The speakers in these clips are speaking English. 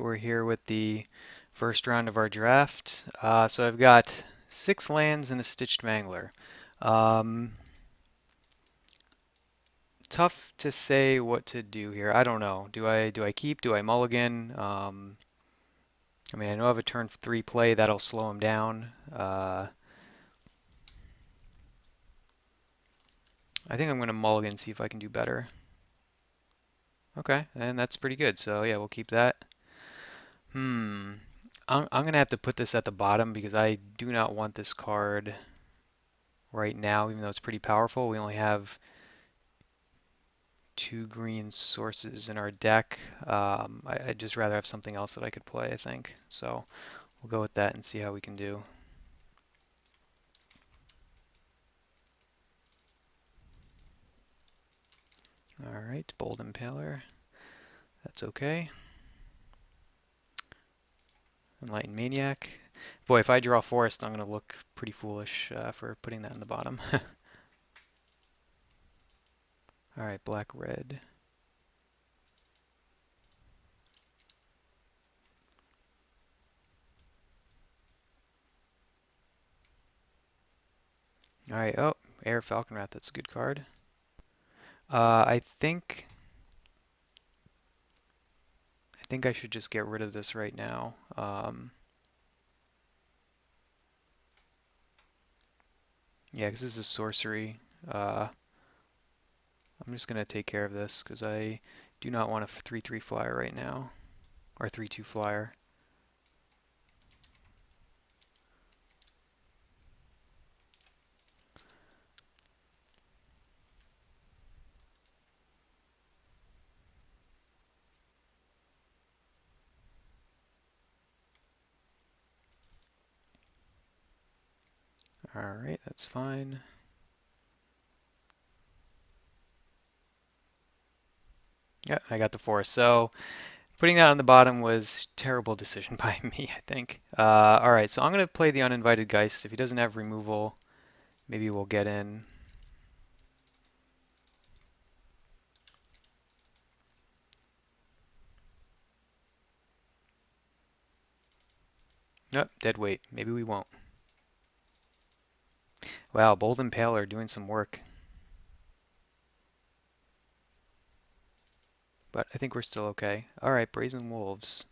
right, we're here with the first round of our draft. So I've got 6 lands and a Stitched Mangler. Um, Tough to say what to do here. I don't know. Do I keep? Do I mulligan? I mean, I know I have a turn 3 play that'll slow him down. I think I'm going to mulligan, see if I can do better. Okay, and that's pretty good. So yeah, we'll keep that. Hmm. I'm going to have to put this at the bottom because I do not want this card right now, even though it's pretty powerful. We only have 2 green sources in our deck. I'd just rather have something else that I could play, I think. So we'll go with that and see how we can do. All right, Bold Impaler. That's okay. Enlightened Maniac. Boy, if I draw Forest, I'm going to look pretty foolish for putting that in the bottom. All right, Black-Red. All right, oh, Air Falconwrath, that's a good card. I think I should just get rid of this right now. Yeah, because this is sorcery. I'm just going to take care of this because I do not want a 3/3 flyer right now, or 3/2 flyer. All right, that's fine. Yeah, I got the forest. So putting that on the bottom was terrible decision by me, I think. All right, so I'm going to play the Uninvited Geist. If he doesn't have removal, maybe we'll get in. Nope, dead weight. Maybe we won't. Wow, Bold Impaler doing some work. But I think we're still okay. All right, Brazen Wolves.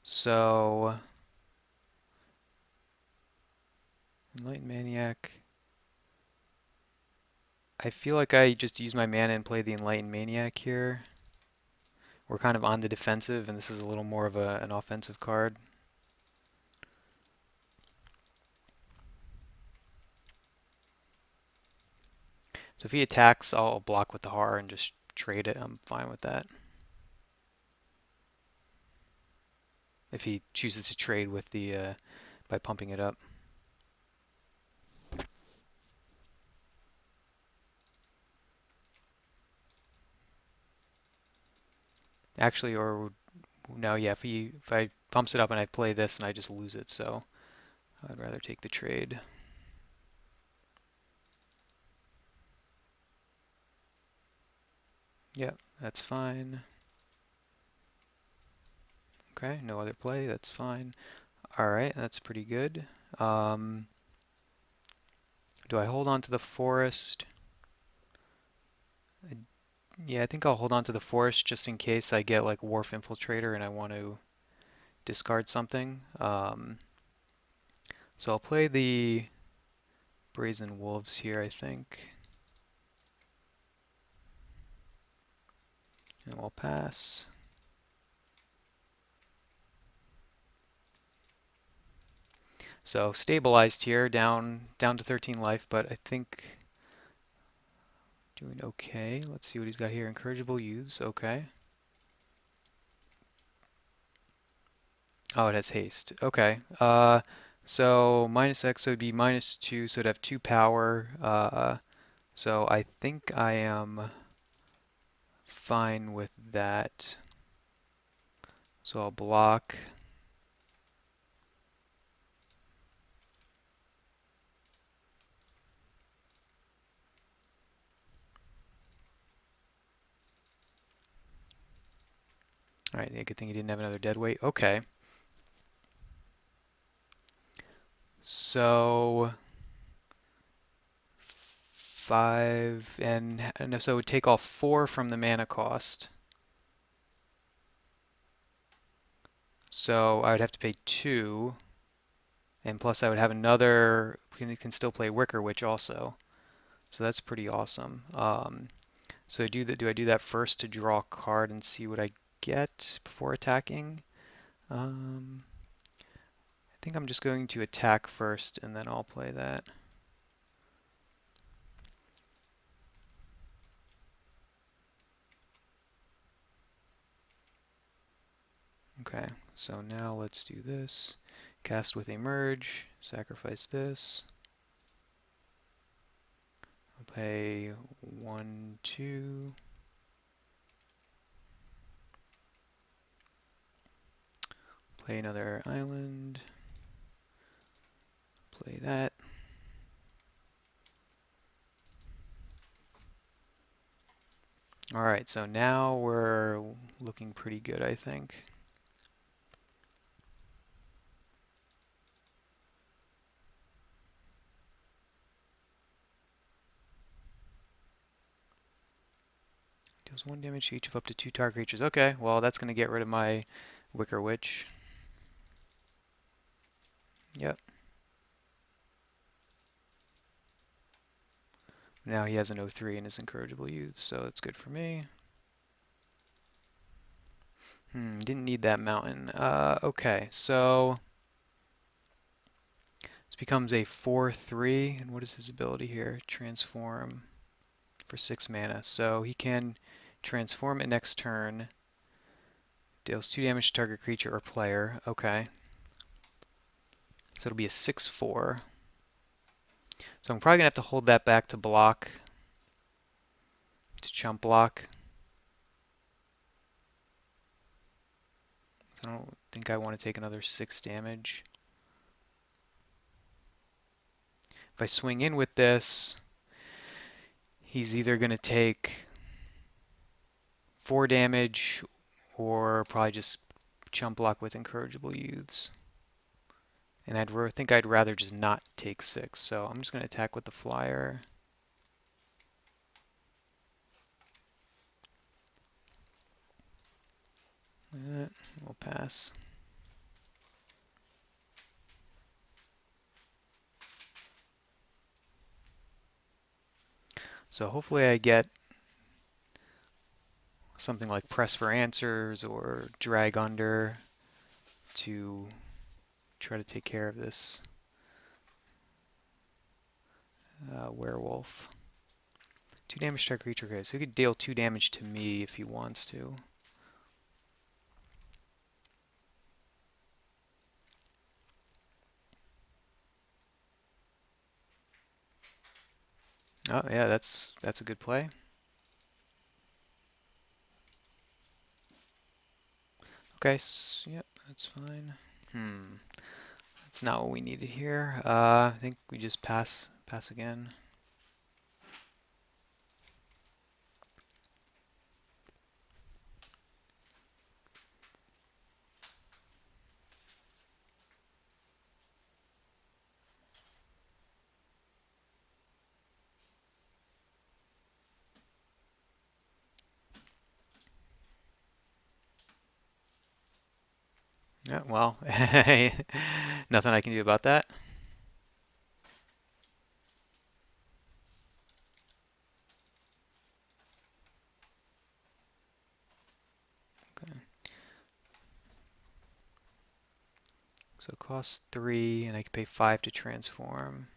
So, Enlightened Maniac. I feel like I just use my mana and play the Enlightened Maniac here. We're kind of on the defensive, and this is a little more of an offensive card. So if he attacks, I'll block with the horror and just trade it. I'm fine with that. If he chooses to trade with the by pumping it up. Actually, or no, yeah, if I pumps it up and I play this and I just lose it, so I'd rather take the trade. Yep, that's fine. Okay, no other play, that's fine. All right, that's pretty good. Um, do I hold on to the forest? Yeah, I think I'll hold on to the forest just in case I get like Wharf Infiltrator and I want to discard something. So I'll play the Brazen Wolves here, I think. And we'll pass. So stabilized here, down to 13 life, but I think doing okay. Let's see what he's got here. Incorrigible Youths, okay. Oh, it has haste. Okay. So minus X, so it'd be -2, so it'd have 2 power. So I think I am fine with that. So I'll block. All right, Yeah, good thing he didn't have another dead weight. Okay. So 5 and so it would take off 4 from the mana cost. So I would have to pay 2, and plus I would have another. We can still play Wicker Witch also. So that's pretty awesome. So do I do that first to draw a card and see what I get before attacking? I think I'm just going to attack first and then I'll play that. Okay, so now let's do this. Cast with a merge, sacrifice this. I'll pay 1, 2. Play another island. Play that. Alright, so now we're looking pretty good, I think. Deals 1 damage to each of up to 2 target creatures. Okay, well that's going to get rid of my Wicker Witch. Yep. Now he has an 0-3 in his Incorrigible Youth, so it's good for me. Didn't need that mountain. Okay, so this becomes a 4-3, and what is his ability here? Transform for 6 mana. So he can transform it next turn, deals 2 damage to target creature or player. Okay. So it'll be a 6-4. So I'm probably going to have to hold that back to block, to chump block. I don't think I want to take another 6 damage. If I swing in with this, he's either going to take 4 damage or probably just chump block with Incorrigible Youths. And I think I'd rather just not take 6. So I'm just going to attack with the flyer. We'll pass. So hopefully I get something like Press for Answers or Drag Under to try to take care of this werewolf. 2 damage to our creature. Okay, so he could deal 2 damage to me if he wants to. Oh yeah, that's a good play. Okay, so, yep, that's fine. That's not what we needed here. I think we just pass again. Yeah, well, nothing I can do about that. Okay. So it costs 3, and I can pay 5 to transform.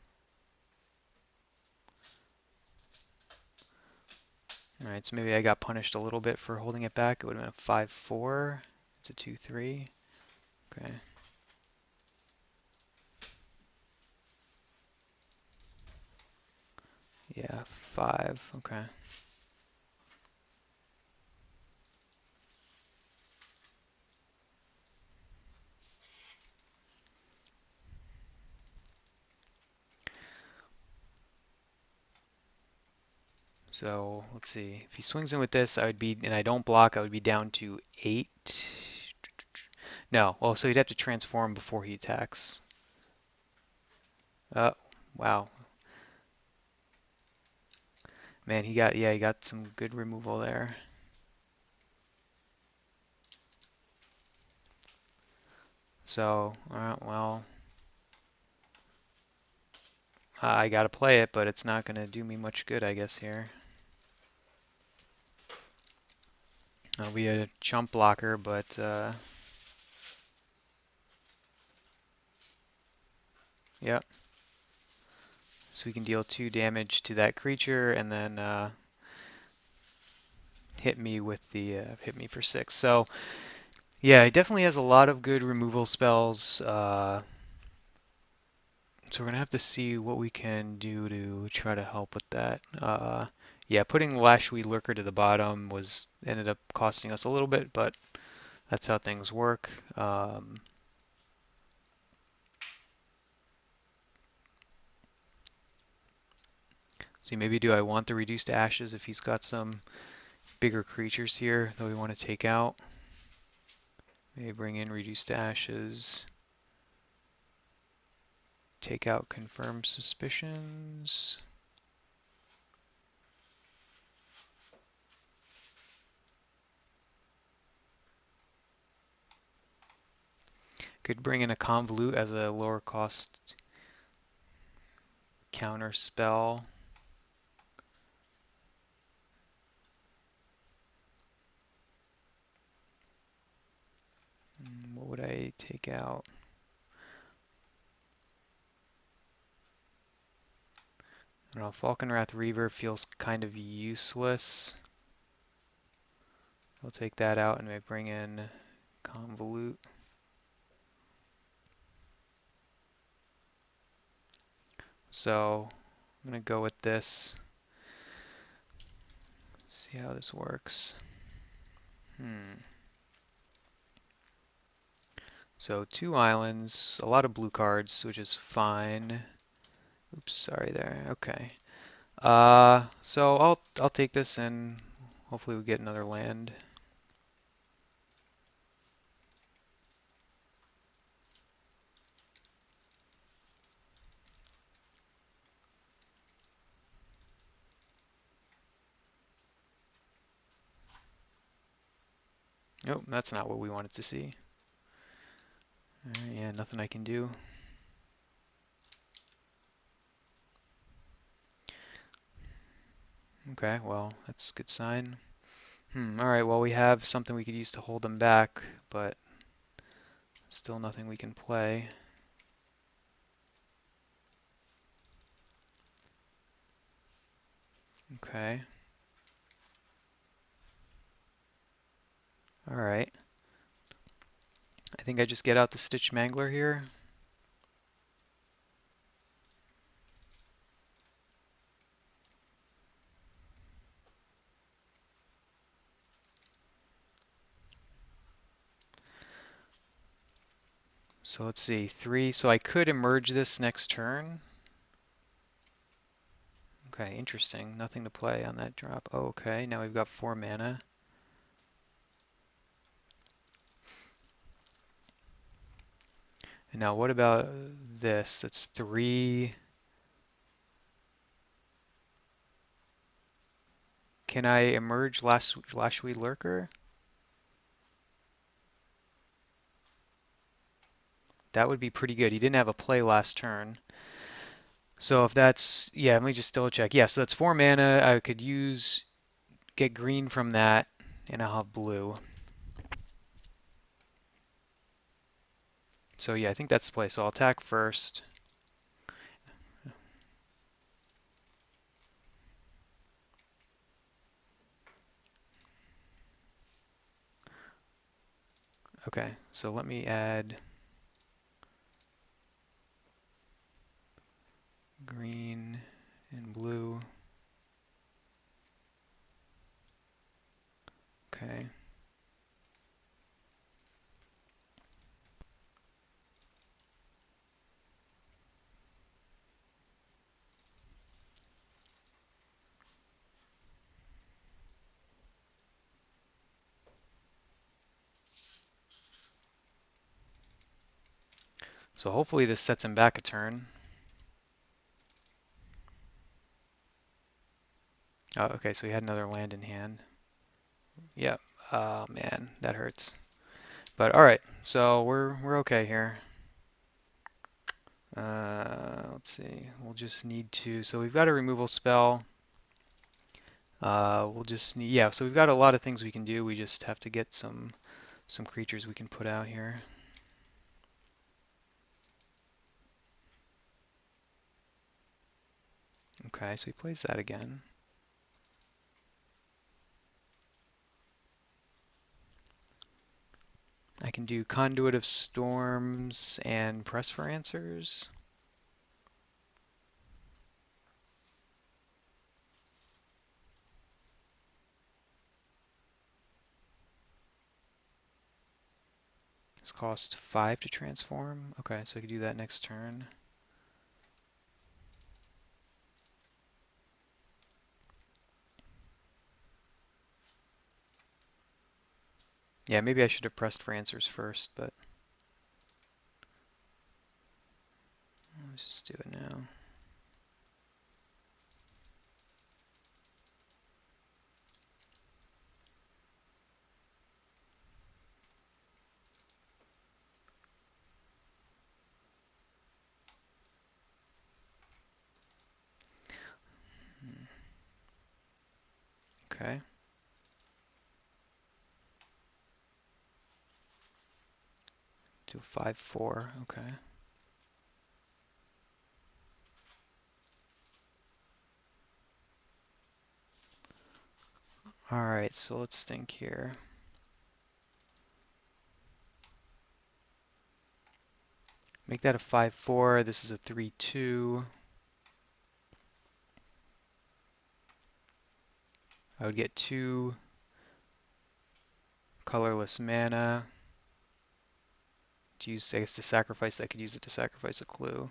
Alright, so maybe I got punished a little bit for holding it back. It would have been a 5-4. It's a 2-3. Okay. Yeah, 5. Okay. So let's see. If he swings in with this, I would be, and I don't block, I would be down to 8. No. Well, so he'd have to transform before he attacks. Oh, wow. Man, he got some good removal there. So, well, I gotta play it, but it's not gonna do me much good, I guess, here. It'll be a chump blocker, but, yep. So we can deal 2 damage to that creature, and then, hit me hit me for 6. So, yeah, he definitely has a lot of good removal spells, so we're gonna have to see what we can do to try to help with that. Yeah, putting Lashwee Lurker to the bottom ended up costing us a little bit, but that's how things work. See, maybe do I want the Reduced Ashes if he's got some bigger creatures here that we want to take out? Maybe bring in Reduced Ashes, take out Confirmed Suspicions. Could bring in a Convolute as a lower cost counter spell. What would I take out? I don't know, Falconwrath Reaver feels kind of useless. I'll take that out and maybe bring in Convolute. So I'm going to go with this. See how this works. So 2 islands, a lot of blue cards, which is fine. Oops, sorry there. Okay. So I'll take this and hopefully we get another land. Nope, that's not what we wanted to see. Yeah, nothing I can do. Okay, well, that's a good sign. Alright, well, we have something we could use to hold them back, but still nothing we can play. Okay. Alright. I think I just get out the Stitch Mangler here. So let's see, 3. So I could emerge this next turn. Okay, interesting. Nothing to play on that drop. Oh, okay, now we've got 4 mana. And now what about this? That's 3. Can I emerge Lashwee Lurker? That would be pretty good. He didn't have a play last turn. So if that's, yeah, let me just double check. Yeah, so that's 4 mana. I could get green from that, and I'll have blue. So yeah, I think that's the play. So I'll attack first. Okay, so let me add green and blue. Okay. So hopefully this sets him back a turn. Oh, okay, so he had another land in hand. Yep. Oh man, that hurts. But all right, so we're okay here. Let's see. We'll just need to. So we've got a removal spell. We'll just need. Yeah. So we've got a lot of things we can do. We just have to get some creatures we can put out here. Okay, so he plays that again. I can do Conduit of Storms and Press for Answers. This costs 5 to transform. Okay, so I can do that next turn. Yeah, maybe I should have pressed for answers first, but let's just do it now. Okay. Do 5/4. Okay. All right, so let's think here. Make that a 5/4. This is a 3/2. I would get 2 colorless mana to use, I guess, to sacrifice. I could use it to sacrifice a clue.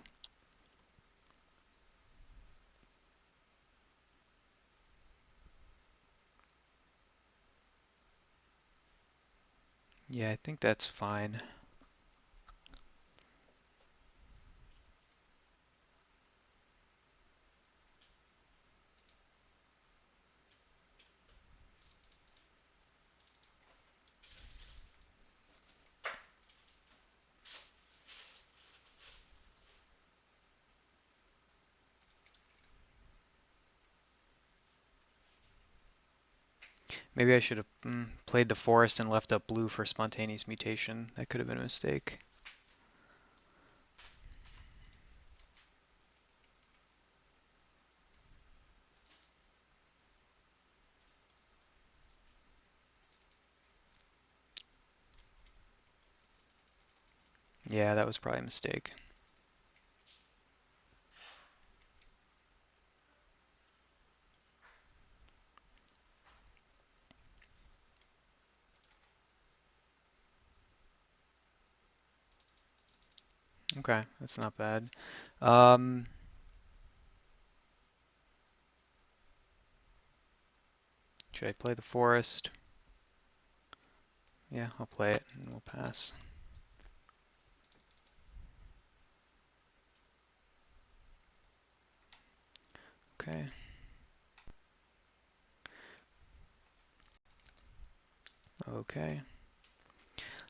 Yeah, I think that's fine. Maybe I should have played the forest and left up blue for spontaneous mutation. That could have been a mistake. Yeah, that was probably a mistake. Okay, that's not bad. Um, should I play the forest? Yeah, I'll play it and we'll pass. Okay. Okay.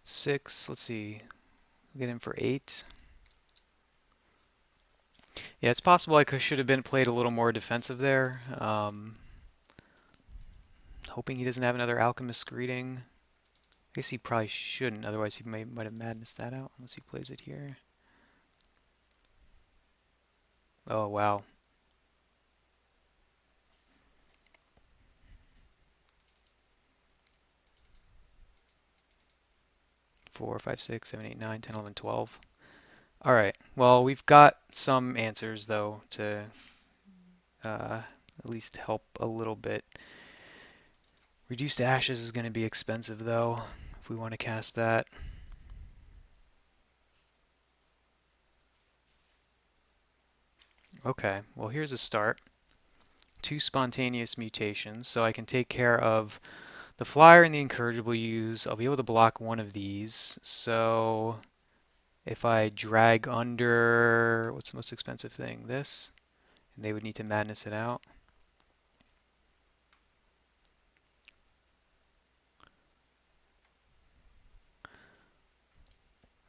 6, let's see. Get in for 8. Yeah, it's possible I should have been played a little more defensive there. Hoping he doesn't have another Alchemist Greeting. I guess he probably shouldn't, otherwise he might have madness that out, unless he plays it here. Oh, wow. 4, 5, 6, 7, 8, 9, 10, 11, 12. All right. Well, we've got some answers, though, to at least help a little bit. Reduced Ashes is going to be expensive, though, if we want to cast that. Okay, well, here's a start. 2 spontaneous mutations, so I can take care of the flyer and the incorrigible use. I'll be able to block one of these, so If I drag under, what's the most expensive thing? This, and they would need to madness it out.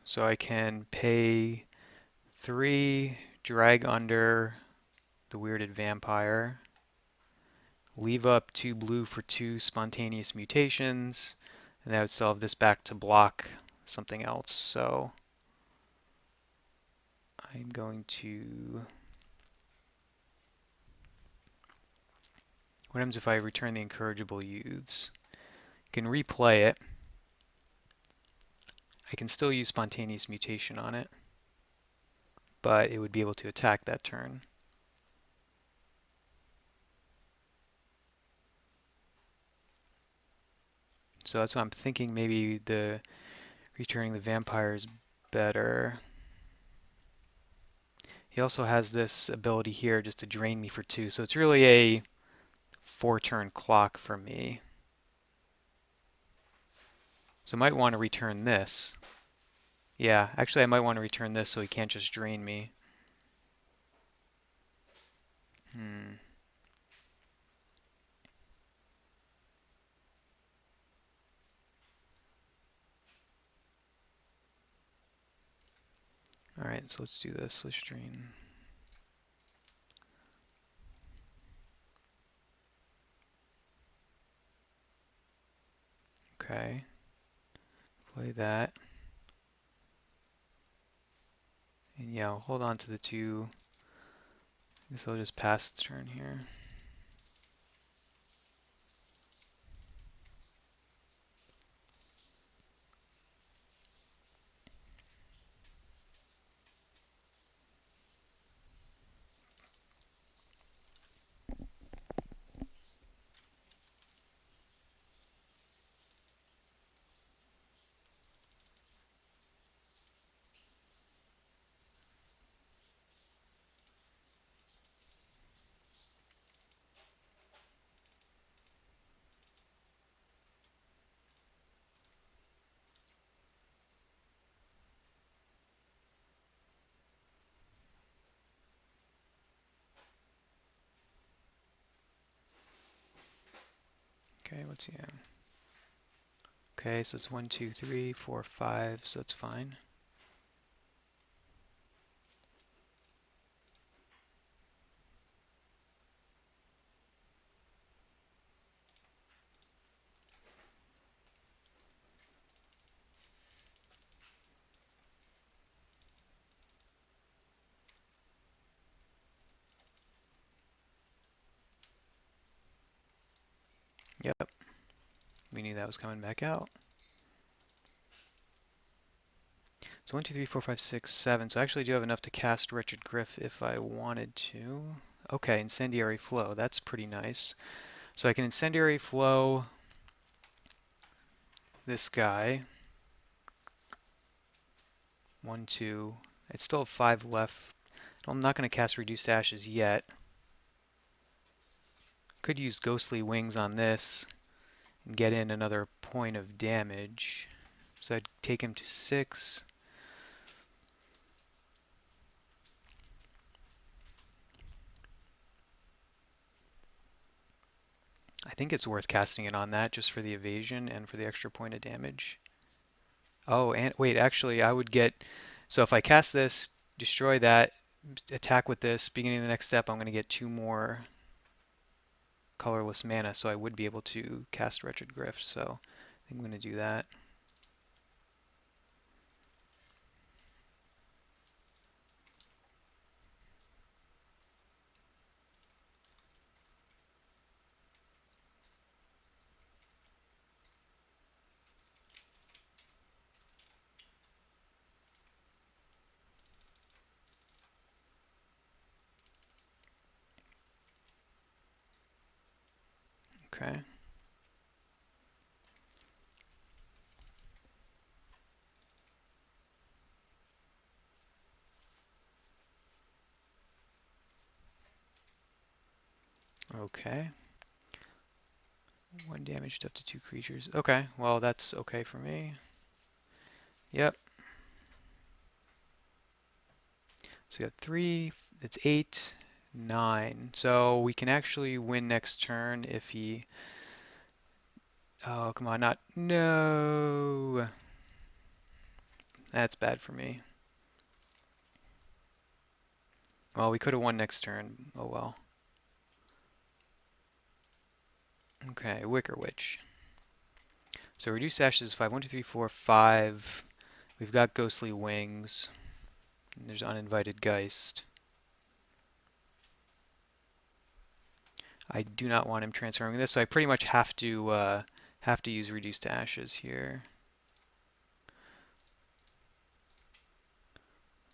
So I can pay 3, drag under the weirded vampire, leave up 2 blue for 2 spontaneous mutations, and that would still have this back to block something else. So I'm going to... What happens if I return the incorrigible youths? I can replay it. I can still use spontaneous mutation on it, but it would be able to attack that turn. So that's why I'm thinking maybe the returning the vampire is better. He also has this ability here just to drain me for 2, so it's really a 4-turn clock for me. So I might want to return this. Yeah, actually I might want to return this so he can't just drain me. Alright, so let's do this. Let's drain. Okay. Play that. And yeah, I'll hold on to the 2. I guess I'll just pass the turn here. Okay, what's he in? Okay, so it's 1, 2, 3, 4, 5, so that's fine. Yep, we knew that was coming back out. So 1, 2, 3, 4, 5, 6, 7. So I actually do have enough to cast Wretched Griff if I wanted to. Okay, Incendiary Flow. That's pretty nice. So I can Incendiary Flow this guy. 1, 2. I still have 5 left. I'm not going to cast Reduced Ashes yet. Could use Ghostly Wings on this and get in another point of damage. So I'd take him to 6. I think it's worth casting it on that just for the evasion and for the extra point of damage. Oh, and wait, actually I would get, so if I cast this, destroy that, attack with this, beginning of the next step, I'm going to get 2 more colorless mana, so I would be able to cast Wretched Griff, so I think I'm going to do that. Okay. Okay. 1 damaged up to 2 creatures. Okay, well that's okay for me. Yep. So we got 3, it's 8, 9. So we can actually win next turn if he... Oh, come on, not... No! That's bad for me. Well, we could have won next turn. Oh well. Okay, Wicker Witch. So reduce ashes is 5. 1, 2, 3, 4, 5. We've got Ghostly Wings. And there's Uninvited Geist. I do not want him transforming this, so I pretty much have to use Reduce to Ashes here.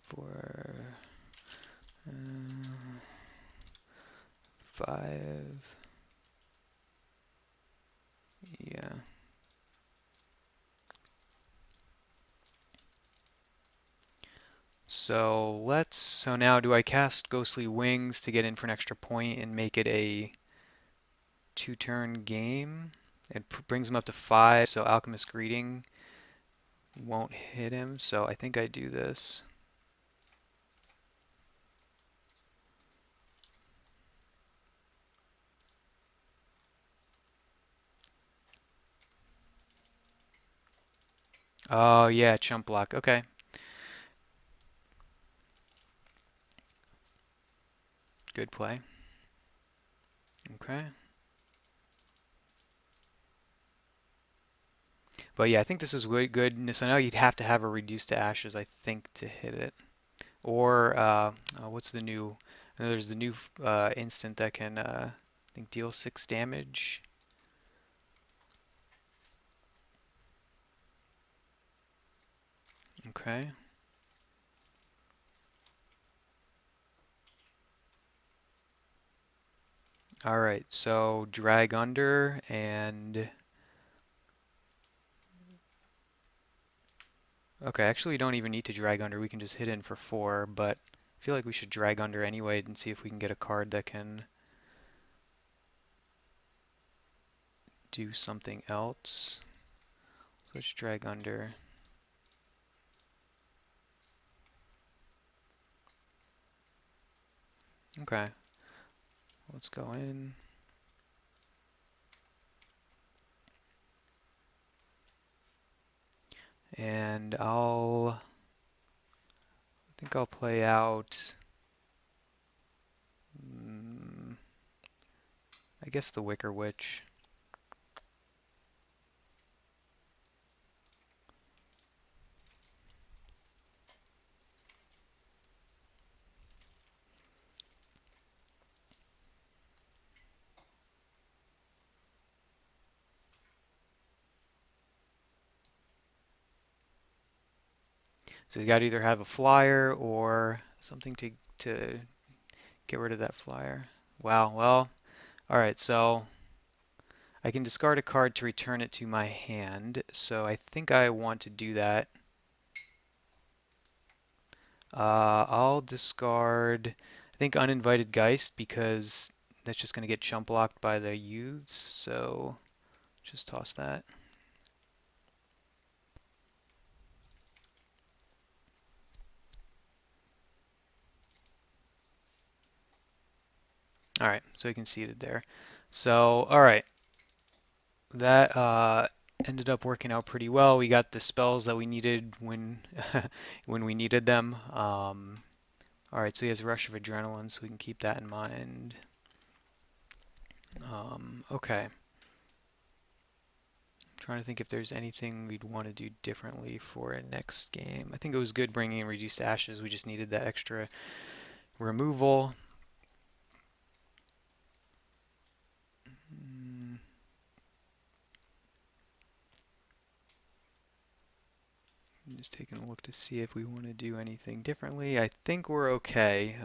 For 5. Yeah. So now do I cast Ghostly Wings to get in for an extra point and make it a 2-turn game? It brings him up to 5, so Alchemist Greeting won't hit him, so I think I do this. Oh yeah, chump block. Okay. Good play. Okay. But yeah, I think this is really good. So now you'd have to have a Reduce to Ashes, I think, to hit it. Or what's the new? I know there's the new instant that can I think deal 6 damage. Okay. All right. So drag under and okay. Actually, we don't even need to drag under. We can just hit in for 4. But I feel like we should drag under anyway and see if we can get a card that can do something else. So let's drag under. Okay. Let's go in. And I think I'll play out, I guess the Wicker Witch. So you got to either have a flyer or something to get rid of that flyer. Wow, well, alright, so I can discard a card to return it to my hand, so I think I want to do that. I'll discard, I think, Uninvited Geist because that's just going to get chump blocked by the youths, so just toss that. Alright, so you can see it there. So, alright, that ended up working out pretty well. We got the spells that we needed when when we needed them. Alright, so he has Rush of Adrenaline, so we can keep that in mind. Okay. Trying to think if there's anything we'd want to do differently for a next game. I think it was good bringing in Reduced Ashes. We just needed that extra removal. Just taking a look to see if we want to do anything differently. I think we're okay.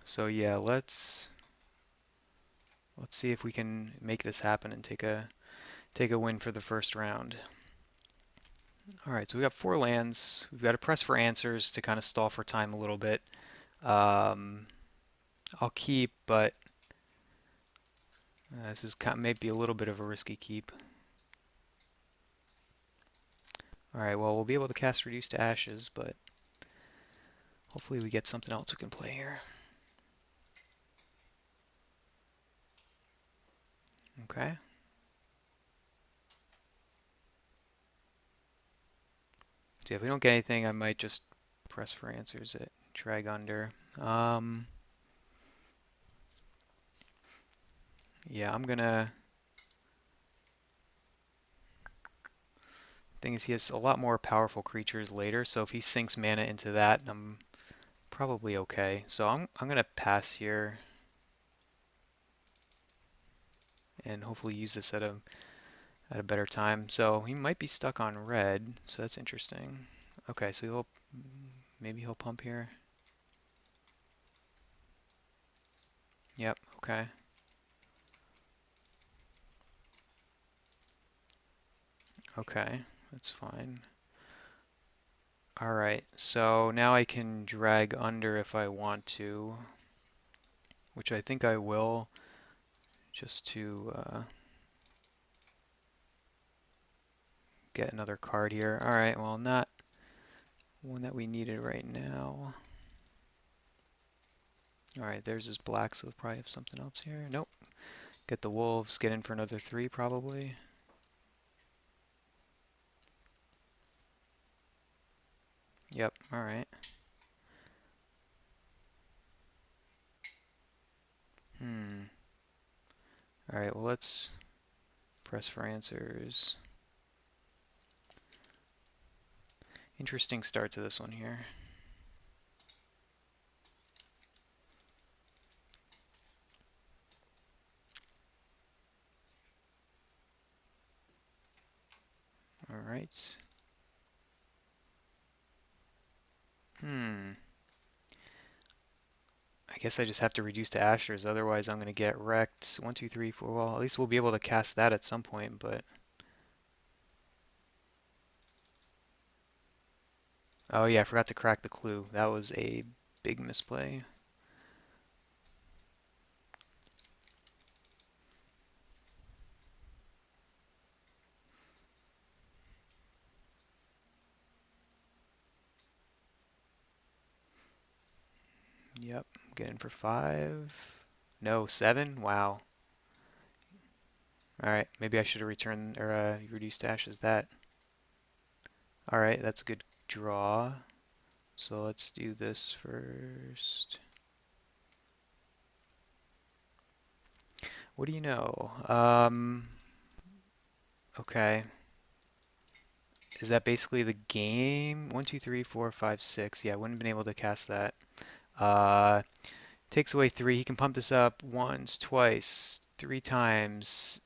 So yeah, let's see if we can make this happen and take a win for the first round. All right, so we got 4 lands. We've got to press for answers to kind of stall for time a little bit. I'll keep, but this is maybe a little bit of a risky keep. All right, well, we'll be able to cast Reduce to Ashes, but Hopefully we get something else we can play here. Okay. So if we don't get anything, I might just press for answers it. Drag under. Yeah, I'm gonna. Thing is, he has a lot more powerful creatures later, so if he sinks mana into that, I'm probably okay. So I'm gonna pass here and hopefully use this at a better time. So he might be stuck on red, so that's interesting. Okay, so maybe he'll pump here. Yep, okay. Okay, that's fine. Alright, so now I can drag under if I want to, which I think I will, just to get another card here. Alright, well, not one that we needed right now. Alright, there's his black, so we'll probably have something else here. Nope. Get the wolves, get in for another 3 probably. Yep, alright. Alright, well, let's press for answers. Interesting start to this one here. Alright. I guess I just have to reduce to Ashers, otherwise I'm going to get wrecked. 1, 2, 3, 4. Well, at least we'll be able to cast that at some point, but... Oh yeah, I forgot to crack the clue. That was a big misplay. Yep, get in for 5. No, 7? Wow. Alright, maybe I should have returned, or reduced to Ashes that. Alright, that's a good draw. So let's do this first. What do you know? Okay. Is that basically the game? 1, 2, 3, 4, 5, 6. Yeah, I wouldn't have been able to cast that. Uh, takes away 3. He can pump this up once, twice, 3 times.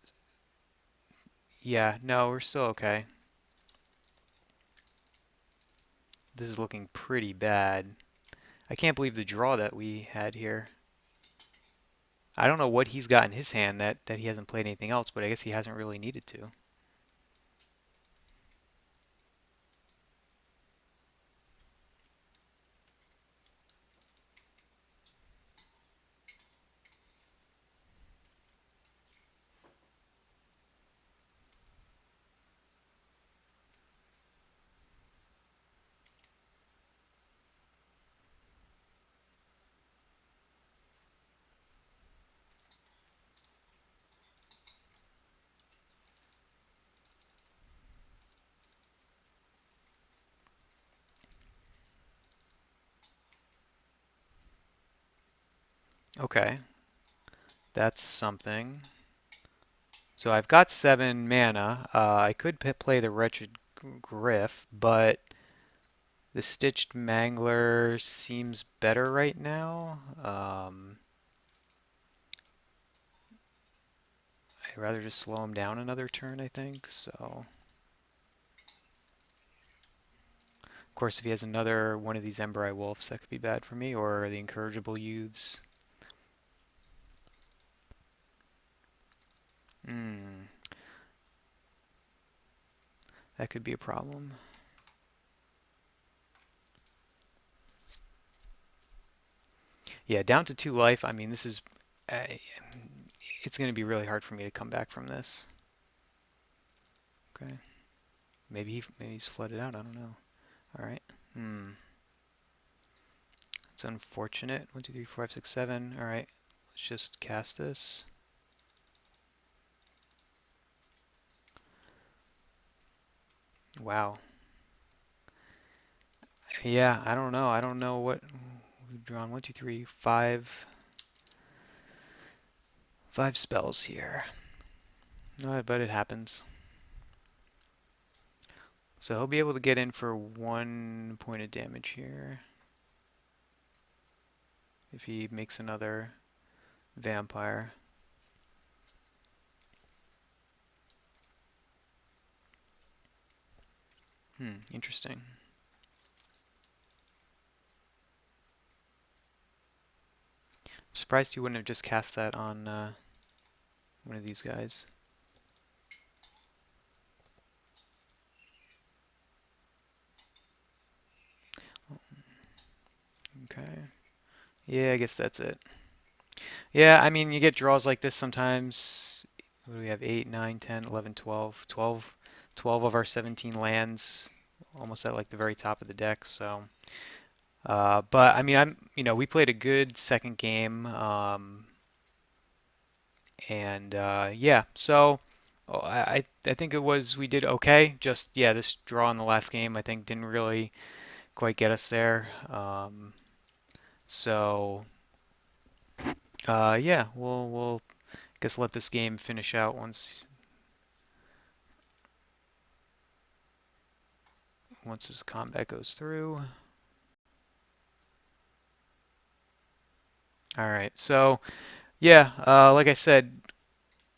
Yeah, no, we're still okay. This is looking pretty bad. I can't believe the draw that we had here. I don't know what he's got in his hand that he hasn't played anything else, but I guess he hasn't really needed to. Okay, that's something. So I've got 7 mana. I could play the Wretched Griff, but the Stitched Mangler seems better right now. I'd rather just slow him down another turn, I think. So, of course, if he has another one of these Ember Eye Wolves, that could be bad for me, or the Incorrigible Youths. Hmm, that could be a problem. Yeah, down to 2 life. I mean, this is... Uh, it's going to be really hard for me to come back from this. Okay. Maybe he's flooded out. I don't know. All right. That's unfortunate. 1, 2, 3, 4, 5, 6, 7. All right, let's just cast this. Wow. Yeah, I don't know. I don't know what we've drawn. 1, 2, 3, 5. 5 spells here. But it happens. So he'll be able to get in for 1 point of damage here if he makes another vampire. Interesting. Surprised he wouldn't have just cast that on one of these guys. Okay. Yeah, I guess that's it. Yeah, I mean, you get draws like this sometimes. What do we have? 8, 9, 10, 11, 12. 12 of our 17 lands almost at like the very top of the deck. So, but I mean, we played a good second game. And yeah, so I think we did okay. Just yeah, this draw in the last game I think didn't really quite get us there. So yeah, we'll guess let this game finish out once this combat goes through. All right, so yeah, like I said,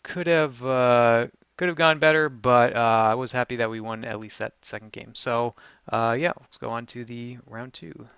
could have uh, could have gone better, but I was happy that we won at least that second game. So yeah, let's go on to the round two.